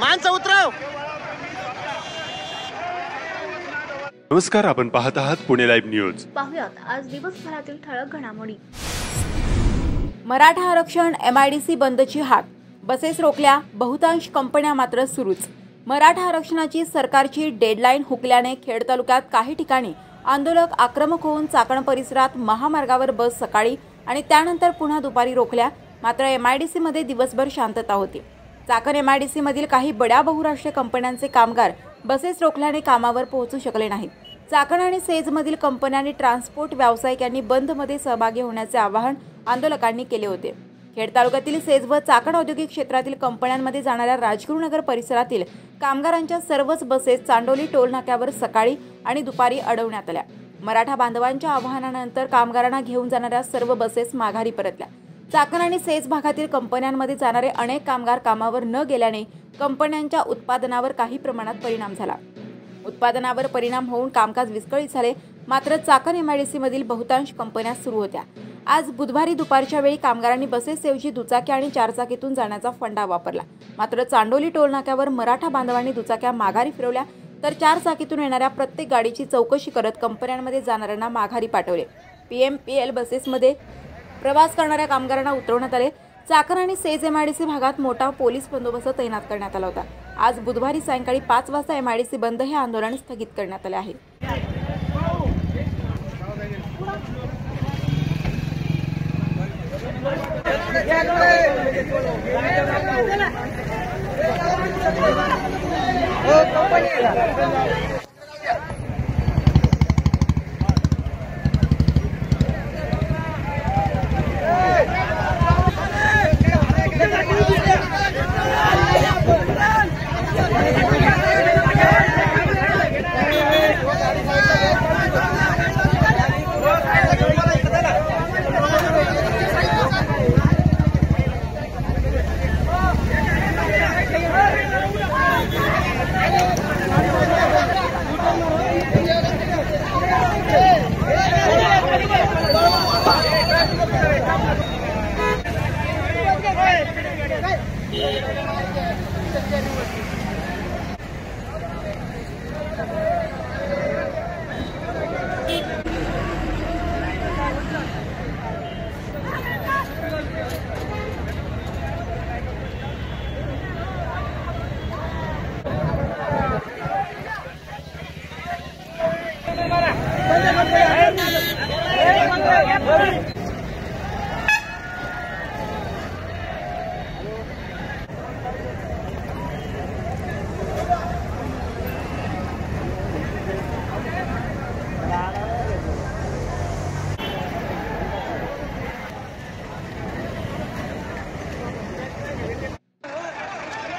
माणसं उतरव। नमस्कार, आपण पाहत आहात पुणे लाईव्ह न्यूज। पाहुयात आज दिवसभरातील ठळक घडामोडी। मराठा आरक्षण MIDC बंदची हाक, बसेस रोखल्या, बहुतांश कंपन्या मात्र सुरूच। मराठा आरक्षणाची सरकारची डेडलाईन हुकल्याने खेड तालुक्यात काही ठिकाणी आंदोलक आक्रमक होऊन चाकण परिसरात महामार्गावर बस सकाळी आणि त्यानंतर पुन्हा दुपारी रोखल्या। मात्र MIDC मध्ये दिवसभर शांतता होती। चाकण MIDC मधील काही बड्या बहुराष्ट्रीय कंपन्यांचे कामगार बसेस रोखल्याने कामावर पोहोचू शकले नाहीत। चाकण आणि सेज मधील कंपन्यांनी ट्रान्सपोर्ट व्यावसायिकांनी बंद मध्ये सहभागी होण्याचे आवाहन आंदोलकांनी केले होते। खेड तालुक्यातील सेज व चाकण औद्योगिक क्षेत्रातील कंपन्यांमध्ये जाणाऱ्या राजगुरुनगर परिसरातील कामगारांच्या सर्वच बसेस चांडोली टोल नाक्यावर सकाळी आणि दुपारी अडवण्यात आल्या। मराठा बांधवांच्या आवाहनानंतर कामगारांना घेऊन जाणाऱ्या सर्व बसेस माघारी परतल्या। चाकण आणि सेज भागातील कंपन्यांमध्ये जाणारे अनेक कामगार कामावर न गेल्याने कंपन्यांच्या उत्पादनावर काही प्रमाणात परिणाम झाला। उत्पादनावर परिणाम होऊन कामकाज विस्कळीत झाले। मात्र चाकण MIDC मधील बहुतांश कंपन्या सुरू होत्या। आज बुधवारी दुपारच्या वेळी कामगारांनी बसेसऐवजी दुचाकी आणि चारचाकीतून जाण्याचा फंडा वापरला। मात्र चांडोली टोल नाक्यावर मराठा बांधवांनी दुचाक्या माघारी फिरवल्या, तर चारचाकीतून येणाऱ्या प्रत्येक गाडीची चौकशी करत कंपन्यांमध्ये जाणाऱ्यांना माघारी पाठवले। PMPL बसेसमध्ये प्रवास करणाऱ्या कामगारांना उतरवण्यात आले। चाकण आणि सेज MIDC भागात मोठा पोलीस बंदोबस्त तैनात करण्यात आला होता। आज बुधवारी सायंकाळी 5 वाजता MIDC बंद हे आंदोलन स्थगित करण्यात आले आहे।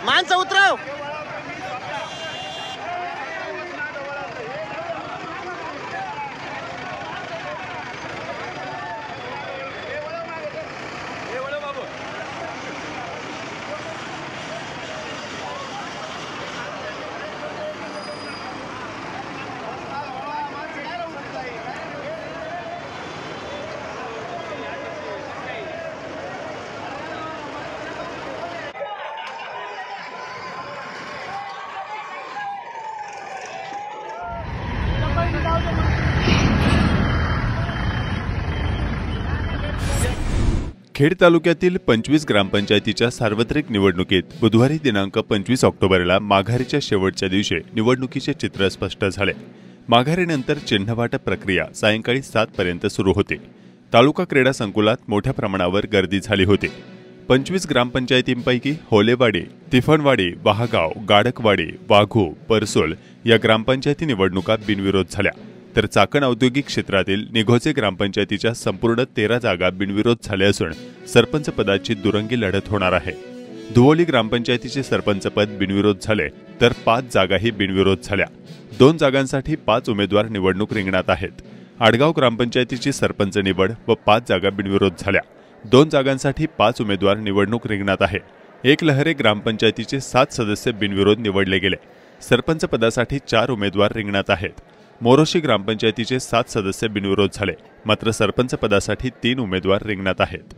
माणसं उतरव। खेड तालुक्यातील 25 ग्रामपंचायतीच्या सार्वत्रिक निवडणुकीत बुधवारी दिनांक 25 ऑक्टोबरला माघारीच्या शेवटच्या दिवशी निवडणुकीचे चित्र स्पष्ट झाले। माघारीनंतर चिन्हवाटप प्रक्रिया सायंकाळी 7 पर्यंत सुरू होती। तालुका क्रीडा संकुलात मोठ्या प्रमाणावर गर्दी झाली होती। 25 ग्रामपंचायतींपैकी होलेवाडी, तिफनवाडी, वाहगाव, गाडकवाडी, वाघू, परसोल या ग्रामपंचायती निवडणुका बिनविरोध झाल्या। तर चाकण औद्योगिक क्षेत्रातील निघोचे ग्रामपंचायतीच्या संपूर्ण 13 जागा बिनविरोध झाल्या असून सरपंच पदाची दुरंगी लढत होणार आहे। दुवोली ग्रामपंचायतीचे सरपंच पद बिनविरोध झाले, तर 5 जागाही बिनविरोध झाल्या। 2 जागांसाठी 5 उमेदवार निवडणूक रिंगणात आहेत। आडगाव ग्रामपंचायतीची सरपंच निवड व 5 जागा बिनविरोध झाल्या। 2 जागांसाठी 5 उमेदवार निवडणूक रिंगणात आहे। एकलहरे ग्रामपंचायतीचे 7 सदस्य बिनविरोध निवडले गेले। सरपंच पदासाठी 4 उमेदवार रिंगणात आहेत। मोरोशी ग्रामपंचायतीचे 7 सदस्य बिनविरोध झाले, मात्र सरपंच पदासाठी 3 उमेदवार रिंगणात आहेत।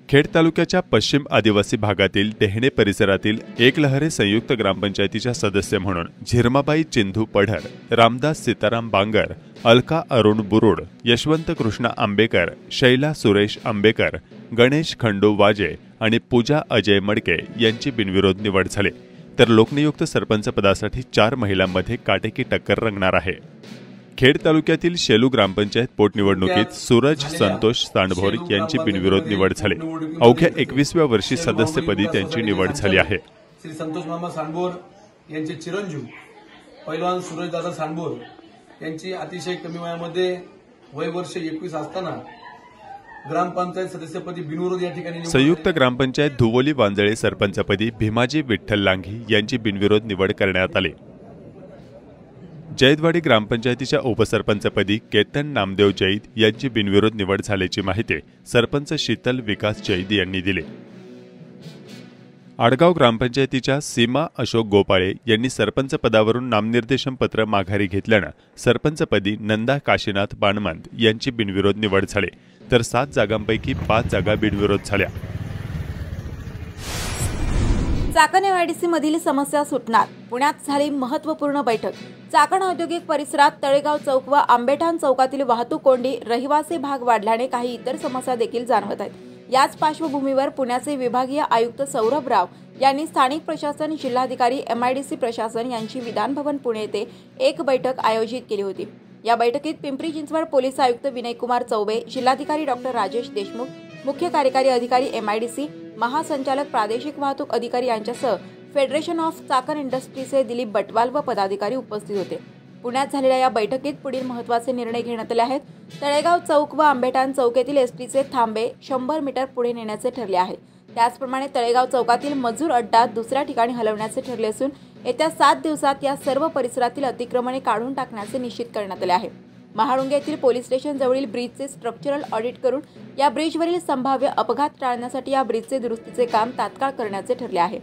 खेड तालुक्याच्या पश्चिम आदिवासी भागातील टेहणे परिसरातील एकलहरे संयुक्त ग्रामपंचायतीच्या सदस्य म्हणून झिरमाबाई चिंधू पढर, रामदास सीताराम बांगर, अलका अरुण बुरुड, यशवंत कृष्णा आंबेकर, शैला सुरेश आंबेकर, गणेश खंडू वाजे आणि पूजा अजय मडके यांची बिनविरोध निवड झाली. तर लोकनियुक्त सरपंच पदासाठी 4 महिलांमध्ये काटेकी टक्कर रंगणार आहे. खेड तालुक्यातील शेलू ग्रामपंचायत पोटनिवडणुकीत सूरज संतोष सांडभोर यांची बिनविरोध निवड झाली. अवघ्या 21व्या वर्षी सदस्यपदी त्यांची निवड झाली आहे. श्री संतोष मामा सांडभोर यांचे चिरंजीव पैलवान सूरज दादा सांडभोर यांची अतिशय कमी वयामध्ये वय वर्ष 21 असताना ग्रामपंचायत सदस्यपदी बिनविरोध या ठिकाणी संयुक्त ग्रामपंचायत धुवोली वांजळे सरपंचपदी भीमाजी विठ्ठल लांघी यांची बिनविरोध निवड करण्यात आली. जैदवाडी ग्रामपंचायतीच्या उपसरपंचपदी केतन नामदेव जैद यांची बिनविरोध निवड झाल्याची माहिती सरपंच शीतल विकास जैद यांनी दिली. आडगाव ग्रामपंचायतीच्या सीमा अशोक गोपाळे यांनी सरपंच पदावरून नामनिर्देशन पत्र माघारी घेतल्यानं सरपंचपदी नंदा काशीनाथ बाणमंत यांची बिनविरोध निवड झाली. तर 7 जागांपैकी 5 जागा बिनविरोध झाल्या. चाकण एमआयडीसी मधील समस्या सुटणार, पुण्यात झाली महत्त्वपूर्ण बैठक. चाकण औद्योगिक परिसरात तळेगाव चौक व आंबेठाण चौकातील वाहतूक कोंडी, रहिवासी भाग वाढल्याने काही इतर समस्या देखील जाणवत आहेत. याच पार्श्वभूमीवर पुण्याचे विभागीय आयुक्त सौरभ राव यांनी स्थानिक प्रशासन, जिल्हाधिकारी, एमआयडीसी प्रशासन यांची विधानभवन पुणे येथे एक बैठक आयोजित केली होती. या बैठकीत पिंपरी चिंचवड पोलीस आयुक्त विनयकुमार चौबे, जिल्हाधिकारी डॉक्टर राजेश देशमुख, मुख्य कार्यकारी अधिकारी एमआयडीसी, महासंचालक प्रादेशिक वाहतूक अधिकारी यांच्यासह फेडरेशन ऑफ चाकण इंडस्ट्रीचे दिलीप बटवाल व पदाधिकारी उपस्थित होते. पुण्यात झालेल्या या बैठकीत पुढील महत्त्वाचे निर्णय घेण्यात आले आहेत. तळेगाव चौक व आंबेठाण चौक येथील एसटीचे थांबे 100 मीटर पुढे नेण्याचे ठरले आहे. त्याचप्रमाणे तळेगाव चौकातील मजूर अड्डा दुसऱ्या ठिकाणी हलवण्याचे ठरले असून येत्या 7 दिवसात या सर्व परिसरातील अतिक्रमणे काढून टाकण्याचे निश्चित करण्यात आले आहे. महाळुंगे येथील पोलीस स्टेशन जवळील ब्रिजचे स्ट्रक्चरल ऑडिट करून या ब्रिजवरील संभाव्य अपघात टाळण्यासाठी या ब्रिजचे दुरुस्तीचे काम तात्काळ करण्याचे ठरले आहे.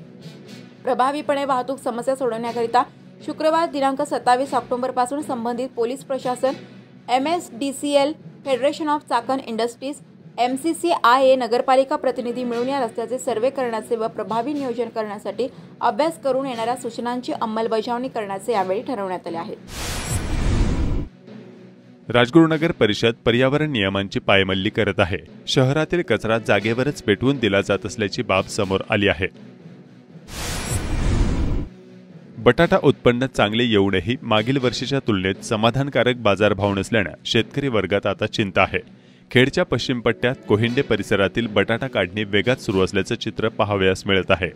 प्रभावीपणे वाहतूक समस्या सोडवण्याकरिता शुक्रवार दिनांक 27 ऑक्टोबरपासून संबंधित पोलीस प्रशासन, MSDCL, federation of Chakan industries, MCCIA, नगरपालिका प्रतिनिधी मिळून या रस्त्याचे सर्वे करण्याचे व प्रभावी नियोजन करण्यासाठी अभ्यास करून येणाऱ्या सूचनांची अंमलबजावणी करण्याचे यावेळी ठरवण्यात आले आहे. राजगुरुनगर परिषद पर्यावरण नियमांची पायमल्ली करत आहे. शहरातील कचरा जागेवरच पेटवून दिला जात असल्याची बाब समोर आली आहे. बटाटा उत्पन्न चांगले येऊनही मागील वर्षीच्या तुलनेत समाधानकारक बाजारभाव नसल्याने शेतकरी वर्गात आता चिंता आहे. खेडच्या पश्चिम पट्ट्यात कोहिंडे परिसरातील बटाटा काढणी वेगात सुरू असल्याचं चित्र पाहावयास मिळत आहे.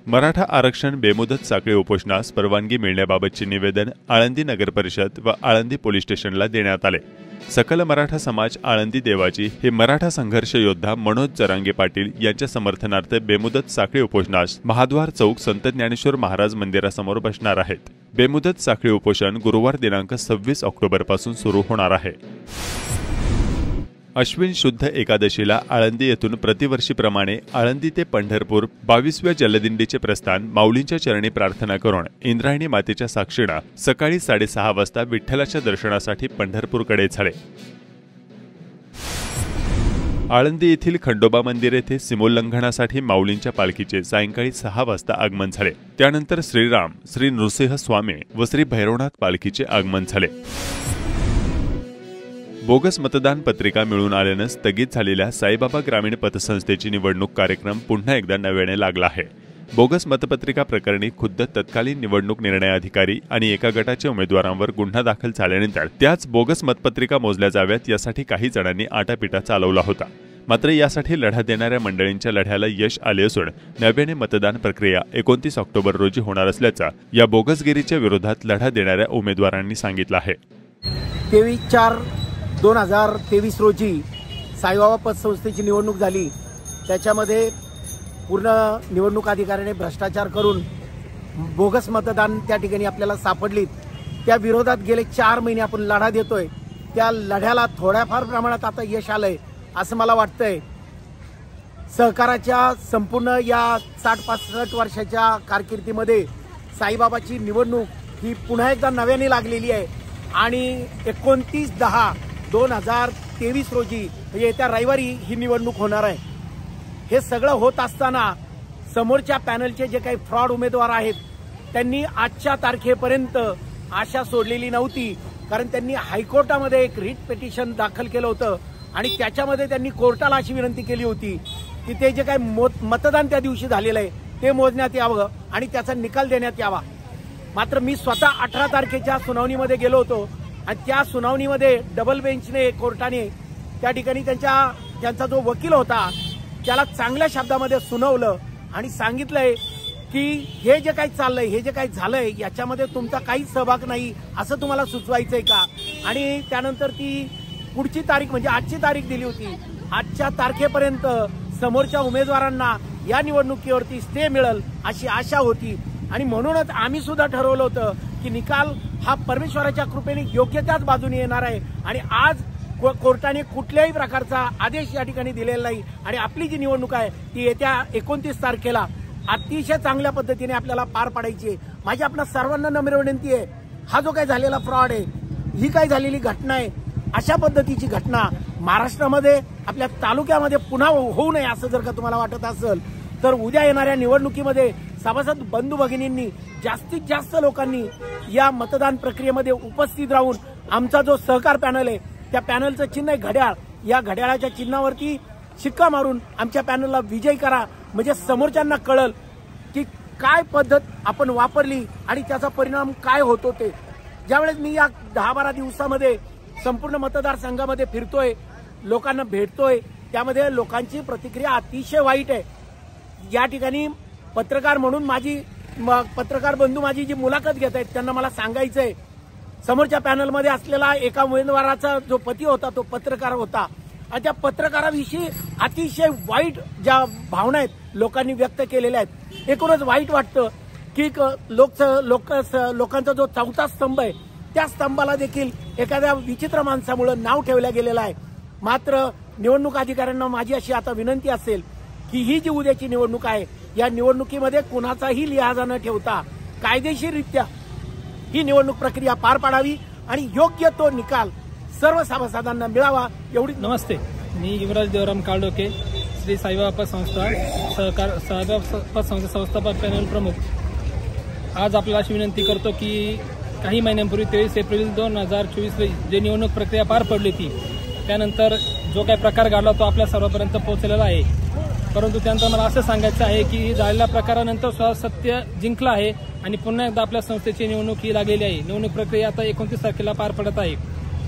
मराठा आरक्षण बेमुदत साखळी उपोषणास परवानगी मिळण्याबाबतचे निवेदन आळंदी नगर परिषद व आळंदी पोलीस स्टेशनला देण्यात आले. सकल मराठा समाज आळंदी देवाची हे मराठा संघर्ष योद्धा मनोज जरांगे पाटील यांच्या समर्थनार्थ बेमुदत साखळी उपोषणास महाद्वार चौक संत ज्ञानेश्वर महाराज मंदिरासमोर बसणार आहेत. बेमुदत साखळी उपोषण गुरुवार दिनांक 26 ऑक्टोबरपासून सुरू होणार आहे. अश्विन शुद्ध एकादशीला आळंदी येथून प्रतिवर्षीप्रमाणे आळंदी ते पंढरपूर 22व्या जलदिंडीचे प्रस्थान माऊलींच्या चरणी प्रार्थना करून इंद्रायणी मातेच्या साक्षीने सकाळी 6:30 वाजता विठ्ठलाच्या दर्शनासाठी पंढरपूरकडे झाले. आळंदी येथील खंडोबा मंदिर येथे सीमोल्लंघनासाठी माऊलींच्या पालखीचे सायंकाळी 6 वाजता आगमन झाले. त्यानंतर श्रीराम, श्री नृसिंह स्वामी व श्री भैरवनाथ पालखीचे आगमन झाले. बोगस मतदान पत्रिका मिळून आल्यानं स्थगित झालेल्या साईबाबा ग्रामीण पतसंस्थेची निवडणूक कार्यक्रम पुन्हा एकदा नव्याने लागला आहे. बोगस मतपत्रिका प्रकरणी खुद्द तत्कालीन निवडणूक निर्णय अधिकारी आणि एका गटाच्या उमेदवारांवर गुन्हा दाखल झाल्यानंतर त्याच बोगस मतपत्रिका मोजल्या जाव्यात यासाठी काही जणांनी आटापिटा चालवला होता. मात्र यासाठी लढा देणाऱ्या मंडळींच्या लढ्याला यश आले असून नव्याने मतदान प्रक्रिया 29 ऑक्टोबर रोजी होणार असल्याचं या बोगसगिरीच्या विरोधात लढा देणाऱ्या उमेदवारांनी सांगितलं आहे. 23/4/2023 रोजी साईबाबा पतसंस्थेची निवडणूक झाली. त्याच्यामध्ये पूर्ण निवडणूक अधिकाऱ्याने भ्रष्टाचार करून बोगस मतदान त्या ठिकाणी आपल्याला सापडलीत. त्या विरोधात गेले 4 महिने आपण लढा देतोय. त्या लढ्याला थोड्याफार प्रमाणात आता यश आलंय असं मला वाटतंय. सहकाराच्या संपूर्ण या 60-65 वर्षाच्या कारकिर्दीमध्ये साईबाबाची निवडणूक ही पुन्हा एकदा नव्याने लागलेली आहे आणि 29/10 2023 रोजी म्हणजे येत्या रविवारी ही निवडणूक होणार आहे. हे सगळं होत असताना समोरच्या पॅनलचे जे काही फ्रॉड उमेदवार आहेत त्यांनी आजच्या तारखेपर्यंत आशा सोडलेली नव्हती. कारण त्यांनी हायकोर्टामध्ये एक रिट पिटिशन दाखल केलं होतं आणि त्याच्यामध्ये त्यांनी कोर्टाला अशी विनंती केली होती की ते जे काही मतदान त्या दिवशी झालेलं आहे ते मोजण्यात यावं आणि त्याचा निकाल देण्यात यावा. मात्र मी स्वतः 18 तारखेच्या सुनावणीमध्ये गेलो होतो आणि त्या सुनावणीमध्ये डबल बेंचने कोर्टाने त्या ठिकाणी त्यांचा जो वकील होता त्याला चांगल्या शब्दामध्ये सुनावलं आणि सांगितलंय की हे जे काही चाललंय, हे जे काही झालंय याच्यामध्ये तुमचा काहीच सहभाग नाही असं तुम्हाला सुचवायचंय का. आणि त्यानंतर ती पुढची तारीख म्हणजे आजची तारीख दिली होती. आजच्या तारखेपर्यंत समोरच्या उमेदवारांना या निवडणुकीवरती स्टे मिळेल अशी आशा होती आणि म्हणूनच आम्ही सुद्धा ठरवलं होतं की निकाल हा परमेश्वराच्या कृपेने योग्य त्याच बाजूने येणार आहे. आणि आज कोर्टाने कुठल्याही प्रकारचा आदेश या ठिकाणी दिलेला नाही आणि आपली जी निवडणूक आहे ती येत्या 29 तारखेला अतिशय चांगल्या पद्धतीने आपल्याला पार पाडायची आहे. माझी आपल्या सर्वांना नम्र विनंती आहे, हा जो काही झालेला फ्रॉड आहे, ही काय झालेली घटना आहे, अशा पद्धतीची घटना महाराष्ट्रामध्ये आपल्या तालुक्यामध्ये पुन्हा होऊ नये असं जर का तुम्हाला वाटत असेल तर उद्या येणाऱ्या निवडणुकीमध्ये सभासद बंधू भगिनींनी जास्तीत जास्त लोकांनी या मतदान प्रक्रियेमध्ये उपस्थित राहून आमचा जो सहकार पॅनल आहे त्या पॅनलचं चिन्ह आहे घड्याळ, या घड्याळाच्या चिन्हावरती शिक्का मारून आमच्या पॅनलला विजयी करा. म्हणजे समोरच्यांना कळल की काय पद्धत आपण वापरली आणि त्याचा परिणाम काय होतो ते. ज्यावेळेस मी या 10-12 दिवसामध्ये संपूर्ण मतदारसंघामध्ये फिरतोय, लोकांना भेटतोय, त्यामध्ये लोकांची प्रतिक्रिया अतिशय वाईट आहे. या ठिकाणी पत्रकार म्हणून पत्रकार बंधू माझी जी मुलाखत घेत आहेत त्यांना मला सांगायचंय, समोरच्या पॅनलमध्ये असलेला एका उमेदवाराचा जो पती होता तो पत्रकार होता आणि त्या पत्रकाराविषयी अतिशय वाईट ज्या भावना आहेत लोकांनी व्यक्त केलेल्या आहेत. एकूणच वाईट वाटतं की लोकांचा जो चौथा स्तंभ आहे त्या स्तंभाला देखील एखाद्या विचित्र माणसामुळे नाव ठेवलं गेलेलं आहे. मात्र निवडणूक अधिकाऱ्यांना माझी अशी आता विनंती असेल की ही जी उद्याची निवडणूक आहे या निवडणुकीमध्ये कुणाचाही लिहाजा न ठेवता कायदेशीररित्या ही निवडणूक प्रक्रिया पार पाडावी आणि योग्य तो निकाल सर्व सभासदांना मिळावा एवढी. नमस्ते, मी युवराज देवराम काळडोके, श्री साईबाबा संस्था साईबाबा संस्था संस्थापक पॅनल प्रमुख. आज आपल्याला अशी विनंती करतो की काही महिन्यांपूर्वी 23 एप्रिल 2024 जे निवडणूक प्रक्रिया पार पडली ती त्यानंतर जो काही प्रकार घडला तो आपल्या सर्वांपर्यंत पोहोचलेला आहे. परंतु त्यानंतर मला असं सांगायचं आहे की झालेल्या प्रकारानंतर स्वतः सत्य जिंकलं आहे आणि पुन्हा एकदा आपल्या संस्थेची निवडणूक ही लागलेली आहे. निवडणूक प्रक्रिया आता 29 तारखेला पार पडत आहे.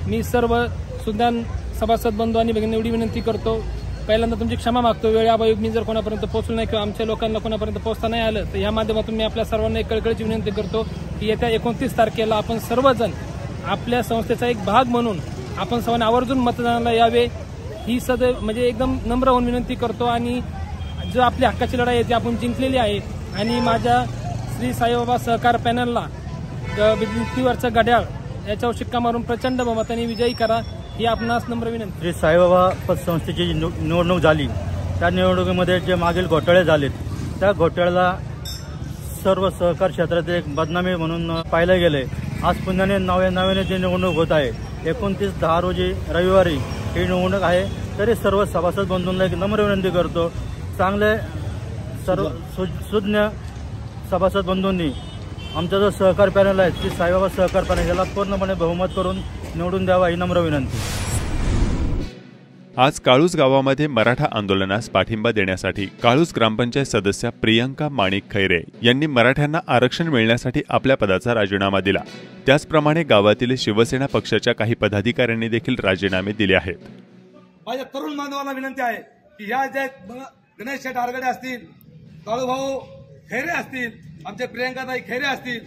मी सर्व सुद्धा सभासद बंधू आणि भगिनी एवढी विनंती करतो, पहिल्यांदा तुमची क्षमा मागतो. वेळाबायोग मी जर कोणापर्यंत पोहोचलो नाही किंवा आमच्या लोकांना कोणापर्यंत पोहोचता नाही आलं तर या माध्यमातून मी आपल्या सर्वांना एक कळकळीची विनंती करतो की येत्या 29 तारखेला आपण सर्वजण आपल्या संस्थेचा एक भाग म्हणून आपण सर्वांना आवर्जून मतदानाला यावे ही म्हणजे एकदम नम्र होऊन विनंती करतो. आणि जो आपली हक्काची लढाई आहे ती आपण जिंकलेली आहे आणि माझ्या श्री साईबाबा सहकार पॅनलला भिंतीवरचं घड्याळ याच्यावर शिक्का मारून प्रचंड बहुमताने विजयी करा ही आपणास नम्र विनंती. श्री साईबाबा पतसंस्थेची निवडणूक झाली त्या निवडणुकीमध्ये जे मागील घोटाळे झालेत त्या घोटाळ्याला सर्व सहकार क्षेत्रात एक बदनामी म्हणून पाहिलं गेले. आज पुन्हा नव्याने जी निवडणूक होत आहे 29/10 रोजी रविवारी ही निवडणूक आहे. तरी सर्व सभासद बंधूंना एक नम्र विनंती करतो, चांगले सर्व सुज्ञ सभासद बंधूंनी आमचा जो सहकार पॅनल आहे ती साईबाबा सहकार पॅनल याला पूर्णपणे बहुमत करून निवडून द्यावा ही नम्र विनंती. आज काळूस गावामध्ये मराठा आंदोलनास पाठिंबा देण्यासाठी काळूस ग्रामपंचायत सदस्या प्रियंका माणिक खैरे यांनी मराठ्यांना आरक्षण मिळण्यासाठी आपल्या पदाचा राजीनामा दिला. त्याचप्रमाणे गावातील शिवसेना पक्षाच्या काही पदाधिकाऱ्यांनी देखील राजीनामे दिले आहेत. माझ्या तरुण बांधवांना विनंती आहे की या जे गणेश शेठ आरगडे असतील, काळूभाऊ खैरे असतील, आमचे प्रियंकाताई खैरे असतील,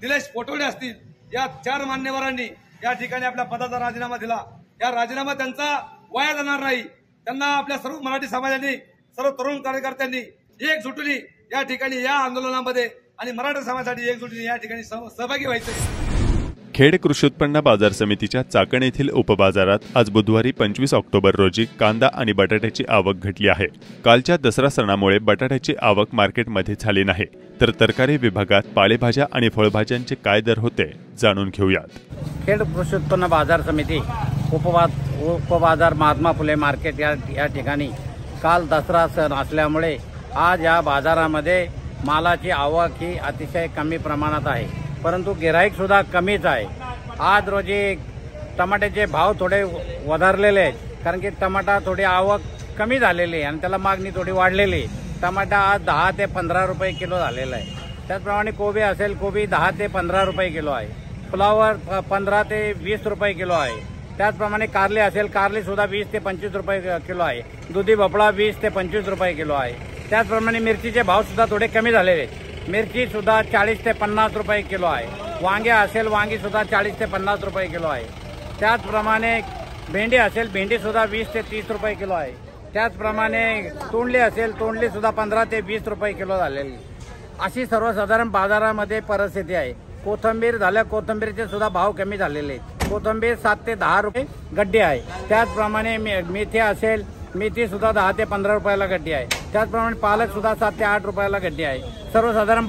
निलेश पोटवडे असतील, या 4 मान्यवरांनी या ठिकाणी आपल्या पदाचा राजीनामा दिला. या राजीनामा त्यांचा वाया जाणार नाही. त्यांना आपल्या सर्व मराठी समाजाने, सर्व तरुण कार्यकर्त्यांनी एकजुटीने या ठिकाणी या आंदोलनामध्ये आणि मराठा समाजासाठी एकजुटीने या ठिकाणी सहभागी व्हायचे. खेड कृषी उत्पन्न बाजार समितीच्या चाकण येथील उपबाजारात आज बुधवारी 25 ऑक्टोबर रोजी कांदा आणि बटाट्याची आवक घटली आहे. कालच्या दसरा सणामुळे बटाट्याची आवक मार्केटमध्ये झाली नाही, तर तरकारी विभागात पालेभाज्या आणि फळभाज्यांचे काय दर होते जाणून घेऊयात. खेड कृषी उत्पन्न बाजार समिती उपबाजार महात्मा फुले मार्केट या ठिकाणी काल दसरा सण असल्यामुळे आज या बाजारामध्ये मालाची आवक ही अतिशय कमी प्रमाणात आहे, परंतु गिराईक सुद्धा कमीच आहे। आज रोजी टमाट्याचे भाव थोडे वधारलेले आहेत, कारण की टमाटा थोडी आवक कमी झालेली आहे आणि त्याला मागणी थोडी वाढलेली आहे। टमाटा आज 10 ते 15 रुपये किलो झालेला आहे। त्याचप्रमाणे कोबी असेल, कोबी 10 ते 15 रुपये किलो आहे। फ्लावर 15 ते 20 रुपये किलो आहे। त्याचप्रमाणे कारले असेल, कारले सुद्धा 20 ते 25 रुपये किलो आहे। दुधी भोपळा 20 ते 25 रुपये किलो आहे। त्याचप्रमाणे मिरचीचे भाव सुद्धा थोडे कमी झालेले आहेत। मिरची सुद्धा 40 ते 50 रुपये किलो आहे। वांगे असेल, वांगी सुद्धा 40 ते 50 रुपये किलो आहे। त्याचप्रमाणे भेंडी असेल, भेंडी सुद्धा 20 ते 30 रुपये किलो आहे। त्याचप्रमाणे तोंडली असेल, तोंडली सुद्धा 15 ते 20 रुपये किलो झालेली, अशी सर्वसाधारण बाजारामध्ये परिस्थिती आहे। कोथिंबीर झाल्या, कोथिंबीरचे सुद्धा भाव कमी झालेले आहेत। कोथिंबीर 7 ते 10 रुपये गड्डी आहे। त्याचप्रमाणे मेथी असेल, मेथी सुद्धा 10 ते 15 रुपयाला गड्डी आहे। त्याचप्रमाणे पालक सुद्धा 7 ते 8 रुपयाला गड्डी आहे। सर्वसाधारण